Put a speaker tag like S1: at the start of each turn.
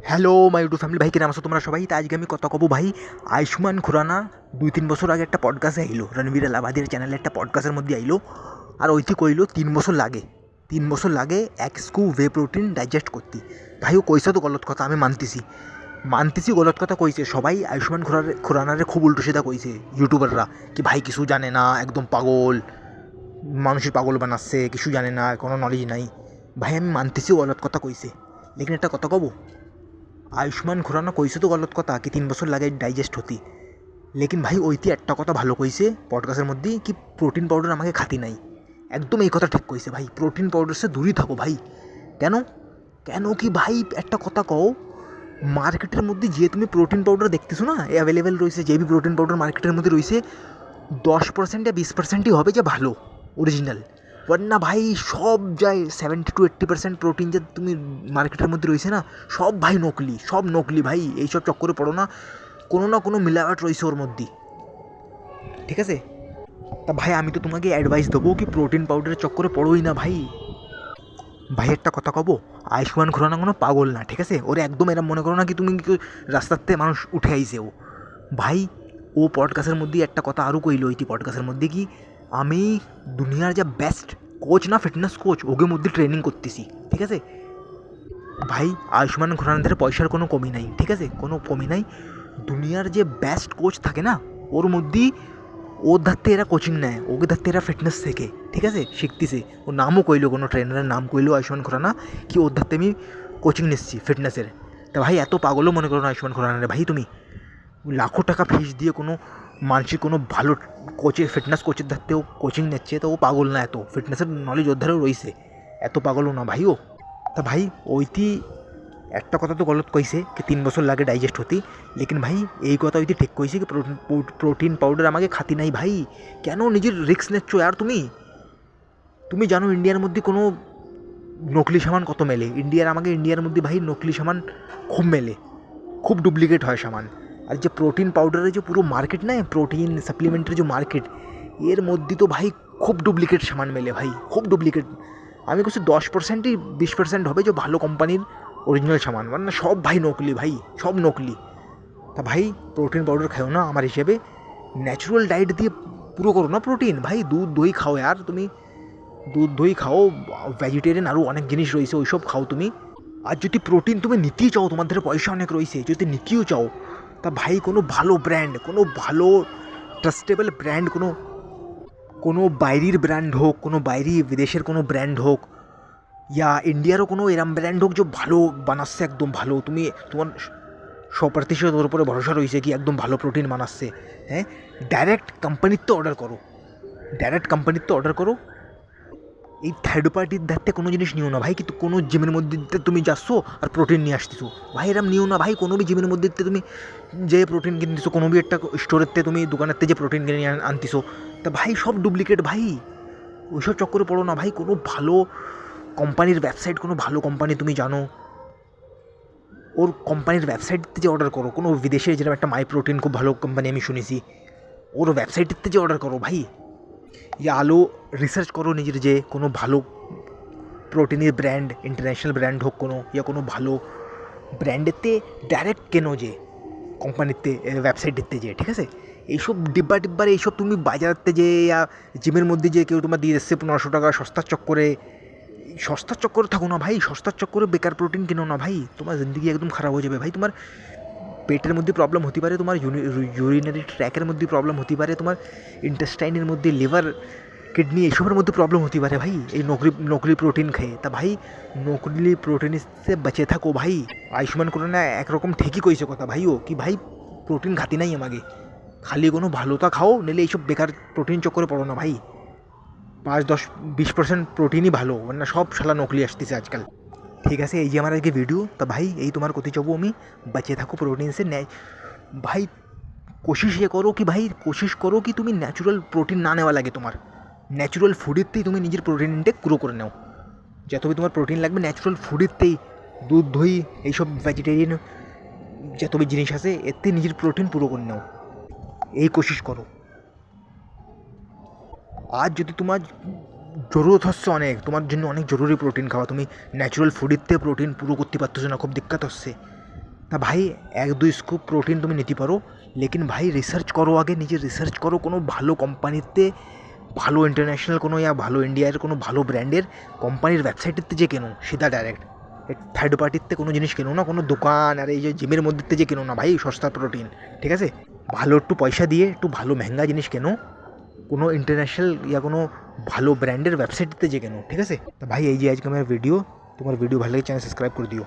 S1: Hello my YouTube family, ভাই কেন আছো তোমরা সবাই? তা আজকে আমি কথা কব ভাই। আয়ুষ্মান খুরানা 2-3 বছর আগে একটা পডকাস্টে আইলো, রণবীর আলাবাদের চ্যানেলে একটা পডকাস্টের মধ্যে আইলো। আর ওইটি কইলো 3 বছর লাগে এক স্কু ওয়ে প্রোটিন ডাইজেস্ট করতে। ভাই ও কইছে তো গলত কথা, আমি মানতেছি গলত কথা কইছে। সবাই আয়ুষ্মান খুরানারে খুব উল্টো সিধা কইছে ইউটিউবাররা, কি ভাই কিছু জানে না, একদম পাগল, মানুষের পাগল বানাচ্ছে, কিছু জানে না, কোনো নলেজ নাই। ভাই আমি মানতেছি গলত কথা কইছে, লেকিন একটা কথা কব, আয়ুষ্মান খুরানা কইছে তো গলত কথা কি 3 বছর লাগে ডাইজেস্ট হতি। লেকিন ভাই ওইটি একটা কথা ভালো কইছে পডকাস্টের মধ্যে, কি প্রোটিন পাউডার আমাকে খাতি নাই। একদম এই কথা ঠিক কইছে ভাই, প্রোটিন পাউডার সে দূরই থাকো ভাই। কেন কেন কি ভাই একটা কথা কও, মার্কেটের মধ্যে যে তুমি প্রোটিন পাউডার দেখতেছো না অ্যাভেলেবেল রয়েছে, যে বি প্রোটিন পাউডার মার্কেটের মধ্যে রয়েছে 10% 20%ই হবে যে ভালো অরিজিনাল। না ভাই সব যায় 70-80% প্রোটিন যে তুমি মার্কেটের মধ্যে রয়েছে না, সব ভাই নকলি, সব নকলি ভাই। এইসব চক্করে পড়ো না, কোনো না কোনো মিলাওয়াট রয়েছে ওর মধ্যে, ঠিক আছে? তা ভাই আমি তো তোমাকে অ্যাডভাইস দেবো কি প্রোটিন পাউডারের চক্করে পড়োই না ভাই। ভাই একটা কথা কব, আয়ুষ্মান খুরানা কোনো পাগল না, ঠিক আছে? ওরে একদম এরা মনে করো না কি তুমি কি রাস্তাতে মানুষ উঠে আইছে ও। ভাই ও পডকাস্টের মধ্যে একটা কথা আরও কইলো, ওইটি পডকাস্টের মধ্যে কি আমি দুনিয়ার যা বেস্ট কোচ না, ফিটনেস কোচ, ওকে মধ্যে ট্রেনিং করতেছি, ঠিক আছে? ভাই আয়ুষ্মান খুরানাদের পয়সার কোনো কমি নাই, ঠিক আছে? কোনো কমি নাই। দুনিয়ার যে বেস্ট কোচ থাকে না, ওর মধ্যেই ওর ধারতে এরা কোচিং নেয়, ওকে ধারতে এরা ফিটনেস শেখে, ঠিক আছে? শিখতেছে। ও নামও কইলো, কোনো ট্রেনারের নাম কইলো আয়ুষ্মান খুরানা, কি ওর ধারতে আমি কোচিং নিচ্ছি ফিটনেসের। তা ভাই এত পাগলও মনে করো না আয়ুষ্মান খুরানারে ভাই। তুমি লাখো টাকা ফিস দিয়ে কোনো মানুষের কোনো ভালো কোচের, ফিটনেস কোচের ধারতেও কোচিং নিচ্ছে, তো ও পাগল না, এত ফিটনেসের নলেজ ওর ধারেও রয়েছে, এত পাগলও না ভাই ও। তা ভাই ওইটি একটা কথা তো গলত কইছে কি 3 বছর লাগে ডাইজেস্ট হতে, লেকিন ভাই এই কথা ওইটি ঠিক কইছে কি প্রোটিন পাউডার আমাকে খাতি নাই ভাই। কেন নিজের রিস্ক নিচ্ছ আর? তুমি তুমি জানো ইন্ডিয়ার মধ্যে কোনো নকলি সামান কত মেলে? ইন্ডিয়ার মধ্যে ভাই নকলি সামান খুব মেলে, খুব ডুপ্লিকেট হয় সামান। আর যে প্রোটিন পাউডারের যে পুরো মার্কেট না, প্রোটিন সাপ্লিমেন্টের যে মার্কেট, এর মধ্যে তো ভাই খুব ডুপ্লিকেট সামান মেলে ভাই, খুব ডুপ্লিকেট। আমি বলছি 10%ই 20% হবে যে ভালো কোম্পানির অরিজিনাল সামান, মানে সব ভাই নকলি ভাই, সব নকলি। তা ভাই প্রোটিন পাউডার খাও না আমার হিসেবে, ন্যাচুরাল ডায়েট দিয়ে পুরো করো না প্রোটিন। ভাই দুধ দই খাও আর, তুমি দুধ দই খাও, ভেজিটেরিয়ান আরও অনেক জিনিস রয়েছে, ওইসব খাও তুমি। আর যদি প্রোটিন তুমি নিতেই চাও, তোমাদের পয়সা অনেক রয়েছে, যদি নিতেও চাও, তা ভাই কোনো ভালো ব্র্যান্ড, কোনো ভালো ট্রাস্টেবল ব্র্যান্ড, কোনো কোনো বাইরের ব্র্যান্ড হোক, কোনো বাইরে বিদেশের কোনো ব্র্যান্ড হোক, ইয়া ইন্ডিয়ারও কোনো এরম ব্র্যান্ড হোক যে ভালো বানাচ্ছে, একদম ভালো, তুমি তোমার 100% ওর উপরে ভরসা রয়েছে কি একদম ভালো প্রোটিন বানাচ্ছে, হ্যাঁ, ডাইরেক্ট কোম্পানির তো অর্ডার করো, এই থার্ড পার্টির ধারতে কোনো জিনিস নিও না ভাই। কিন্তু কোনো জিমের মধ্যে তুমি যাচ্ছ আর প্রোটিন নিয়ে আসতেছো, ভাই এরম নিও না ভাই। কোনো বি জিমের মধ্যে তুমি যে প্রোটিন কিনতেছো, কোনো বি একটা স্টোরের তুমি দোকানের যে প্রোটিন কিনে আনতেছো, তা ভাই সব ডুপ্লিকেট ভাই। ওইসব চক্করে পড়ো না ভাই। কোনো ভালো কোম্পানির ওয়েবসাইট, কোনো ভালো কোম্পানি তুমি জানো, ওর কোম্পানির ওয়েবসাইটতে যে অর্ডার করো। কোনো বিদেশে যেরকম একটা মাই প্রোটিন খুব ভালো কোম্পানি আমি শুনেছি, ওর ওয়েবসাইটেতে যে অর্ডার করো ভাই। ইয়া আলো রিসার্চ করো নিজের, যে কোনো ভালো প্রোটিনের ব্র্যান্ড, ইন্টারন্যাশনাল ব্র্যান্ড হোক কোনো, ইয়া কোনো ভালো ব্র্যান্ডেতে ডাইরেক্ট কেনো যে কোম্পানিতে, ওয়েবসাইটেতে যে, ঠিক আছে? এইসব ডিব্বার এইসব তুমি বাজারতে যে ইয়া জিমের মধ্যে যে কেউ তোমার দিয়ে এসছে 1500 টাকা সস্তার চক্করে থাকো না ভাই। সস্তার চক্করে বেকার প্রোটিন কিনো না ভাই, তোমার জিন্দগি একদম খারাপ হয়ে যাবে ভাই। তোমার পেটের মধ্যে প্রবলেম হতে পারে, তোমার ইউরিনারি ট্র্যাকের মধ্যে প্রবলেম হতে পারে, তোমার ইন্টেস্টাইনের মধ্যে, লিভার, কিডনি, এইসবের মধ্যে প্রবলেম হতে পারে ভাই এই নকলি প্রোটিন খেয়ে। তা ভাই নকলি প্রোটিন সে বেঁচে থাকো ভাই। আয়ুষ্মান খুরানা একরকম ঠিকই কইছে কথা ভাই, ও কি ভাই প্রোটিন খাতি নাই আমাকে, খালি কোনো ভালোটা খাও, নিলে এইসব বেকার প্রোটিন চক্করে পড়ো না ভাই। 5-10-20% প্রোটিনই ভালো, মানে সব শালা নকলি আসতেছে আজকাল। ঠিক আছে, এই যে আমার আজকে ভিডিও। তা ভাই এই তোমার কতি চাবো আমি, बचे থাকো প্রোটিন সে নেয় ভাই। कोशिश करो कि তুমি ন্যাচুরাল প্রোটিন না নেওয়া লাগে, তোমার ন্যাচুরাল ফুডেরতেই তুমি নিজের প্রোটিন ইনটেক পুরো করে নাও। যত তোমার প্রোটিন লাগবে ন্যাচুরাল ফুডেরতেই, দুধ দই এইসব ভেজিটেরিয়ান যত জিনিস আছে এতে নিজের প্রোটিন পুরো করে নাও, এই কোশিশ করো। আজ যদি তোমার জরুরত হচ্ছে অনেক, তোমার জন্য অনেক জরুরি প্রোটিন খাওয়া, তুমি ন্যাচুরাল ফুডের থেকে প্রোটিন পুরো করতে পারতেছো না, খুব দিক্কত হচ্ছে, তা ভাই 1-2 স্কুপ প্রোটিন তুমি নিতে পারো, লেকিন ভাই রিসার্চ করো, আগে নিজে রিসার্চ করো কোনো ভালো কোম্পানিতে, ভালো ইন্টারন্যাশনাল কোনো ভালো ইন্ডিয়ার কোনো ভালো ব্র্যান্ডের কোম্পানির ওয়েবসাইটেতে যে কেনো সিধা ডাইরেক্ট, থার্ড পার্টিতে কোনো জিনিস কেনো না, কোনো দোকান আর এই যে জিমের মধ্যে যে কেনো না ভাই সস্তা প্রোটিন, ঠিক আছে? ভালো একটু পয়সা দিয়ে একটু ভালো মেহঙ্গা জিনিস কেনো, কোনো ইন্টারন্যাশনাল কোনো ভালো ব্র্যান্ডের ওয়েবসাইটতে যে কেনো, ঠিক আছে? তো ভাই এই যে আজকে আমার ভিডিও, তোমার ভিডিও ভালো লাগে চ্যানেল সাবস্ক্রাইব করে দিও।